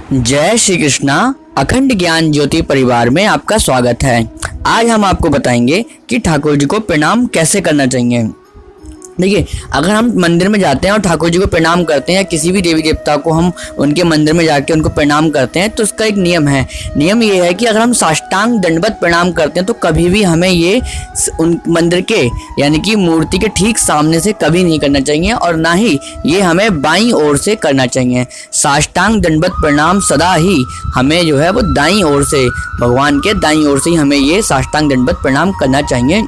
जय श्री कृष्णा। अखंड ज्ञान ज्योति परिवार में आपका स्वागत है। आज हम आपको बताएंगे कि ठाकुर जी को प्रणाम कैसे करना चाहिए। देखिए, अगर हम मंदिर में जाते हैं और ठाकुर जी को प्रणाम करते हैं या किसी भी देवी देवता को हम उनके मंदिर में जाके उनको प्रणाम करते हैं तो उसका एक नियम है। नियम ये है कि अगर हम साष्टांग दंडवत प्रणाम करते हैं तो कभी भी हमें ये उन मंदिर के यानी कि मूर्ति के ठीक सामने से कभी नहीं करना चाहिए और ना ही ये हमें बाईं ओर से करना चाहिए। साष्टांग दंडवत प्रणाम सदा ही हमें जो है वो दाईं ओर से, भगवान के दाईं ओर से ही हमें ये साष्टांग दंडवत प्रणाम करना चाहिए।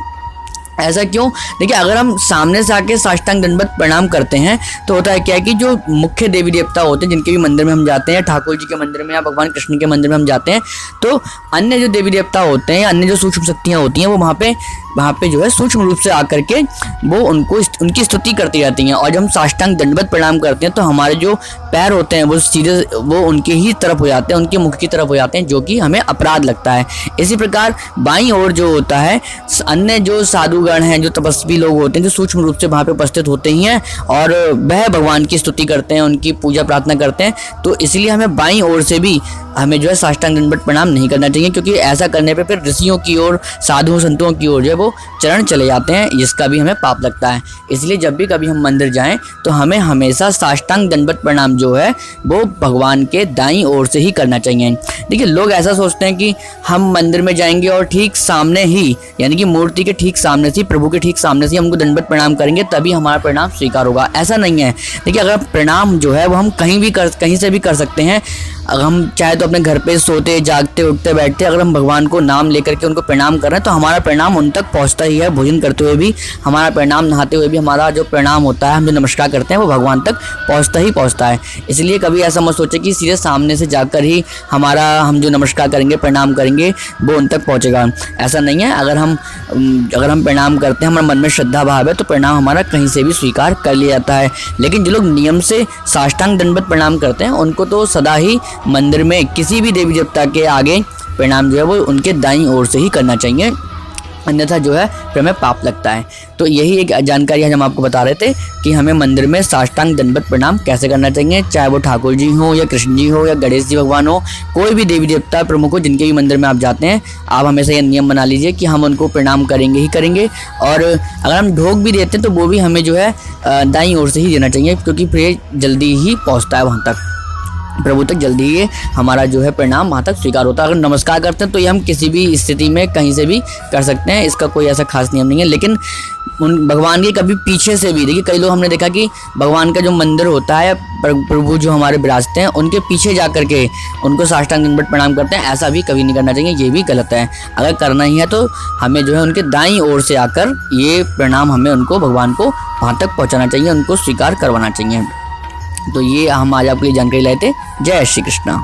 ऐसा क्यों? देखिए, अगर हम सामने से आके साष्टांग दंडवत प्रणाम करते हैं तो होता है क्या है कि जो मुख्य देवी देवता होते हैं जिनके भी मंदिर में हम जाते हैं, ठाकुर जी के मंदिर में या भगवान कृष्ण के मंदिर में हम जाते हैं, तो अन्य जो देवी देवता होते हैं, अन्य जो सूक्ष्म शक्तियाँ होती हैं वो वहाँ पे जो है सूक्ष्म रूप से आकर के वो उनकी स्तुति करती रहती हैं। और जब हम साष्टांग दंडवत प्रणाम करते हैं तो हमारे जो पैर होते हैं वो सीधे वो उनके ही तरफ हो जाते हैं, उनके मुख की तरफ हो जाते हैं, जो कि हमें अपराध लगता है। इसी प्रकार बाईं ओर जो होता है, अन्य जो साधुगण हैं, जो तपस्वी लोग होते हैं, जो सूक्ष्म रूप से वहाँ पे उपस्थित होते ही हैं और वह भगवान की स्तुति करते हैं, उनकी पूजा प्रार्थना करते हैं, तो इसलिए हमें बाईं ओर से भी हमें जो है साष्टांग दंडवत प्रणाम नहीं करना चाहिए, क्योंकि ऐसा करने पे फिर ऋषियों की ओर, साधुओं संतों की ओर जो है वो चरण चले जाते हैं, जिसका भी हमें पाप लगता है। इसलिए जब भी कभी हम मंदिर जाएं तो हमें हमेशा साष्टांग दंडवत प्रणाम जो है वो भगवान के दाईं ओर से ही करना चाहिए। देखिए, लोग ऐसा सोचते हैं कि हम मंदिर में जाएंगे और ठीक सामने ही यानी कि मूर्ति के ठीक सामने से, प्रभु के ठीक सामने से हमको दंडवत प्रणाम करेंगे तभी हमारा प्रणाम स्वीकार होगा। ऐसा नहीं है। देखिए, अगर प्रणाम जो है वो हम कहीं से भी कर सकते हैं। अगर हम चाहे तो अपने घर पे सोते जागते उठते बैठते अगर हम भगवान को नाम लेकर के उनको प्रणाम कर रहे हैं तो हमारा प्रणाम उन तक पहुंचता ही है। भोजन करते हुए भी हमारा प्रणाम, नहाते हुए भी हमारा जो प्रणाम होता है, हम जो नमस्कार करते हैं वो भगवान तक पहुंचता है। इसलिए कभी ऐसा मत सोचे कि सीधे सामने से जाकर ही हम जो नमस्कार करेंगे, प्रणाम करेंगे, वो उन तक पहुँचेगा। ऐसा नहीं है। अगर हम प्रणाम करते हैं, हमारे मन में श्रद्धा भाव है, तो प्रणाम हमारा कहीं से भी स्वीकार कर लिया जाता है। लेकिन जो लोग नियम से साष्टांग दंडवत प्रणाम करते हैं उनको तो सदा ही मंदिर में किसी भी देवी देवता के आगे प्रणाम जो है वो उनके दाईं ओर से ही करना चाहिए, अन्यथा जो है फिर हमें पाप लगता है। तो यही एक जानकारी आज हम आपको बता रहे थे कि हमें मंदिर में साष्टांग दंडवत प्रणाम कैसे करना चाहिए, चाहे वो ठाकुर जी हो या कृष्ण जी हो या गणेश जी भगवान हो, कोई भी देवी देवता प्रमुख हो, जिनके भी मंदिर में आप जाते हैं, आप हमेशा यह नियम बना लीजिए कि हम उनको प्रणाम करेंगे ही करेंगे। और अगर हम ढोक भी देते हैं तो वो भी हमें जो है दाईं ओर से ही देना चाहिए, क्योंकि फिर जल्दी ही पहुँचता है वहाँ तक, प्रभु तक जल्दी ही हमारा जो है प्रणाम वहाँ तक स्वीकार होता है। अगर नमस्कार करते हैं तो ये हम किसी भी स्थिति में कहीं से भी कर सकते हैं, इसका कोई ऐसा खास नियम नहीं है। लेकिन उन भगवान के कभी पीछे से भी, देखिए कई लोग हमने देखा कि भगवान का जो मंदिर होता है, प्रभु जो हमारे विराजते हैं, उनके पीछे जा कर के उनको साष्टांग दंडवत प्रणाम करते हैं। ऐसा भी कभी नहीं करना चाहिए, ये भी गलत है। अगर करना ही है तो हमें जो है उनके दाईं ओर से आकर ये प्रणाम हमें उनको, भगवान को वहाँ तक पहुँचाना चाहिए, उनको स्वीकार करवाना चाहिए। तो ये हम आज आपके लिए जानकारी लाए थे। जय श्री कृष्णा।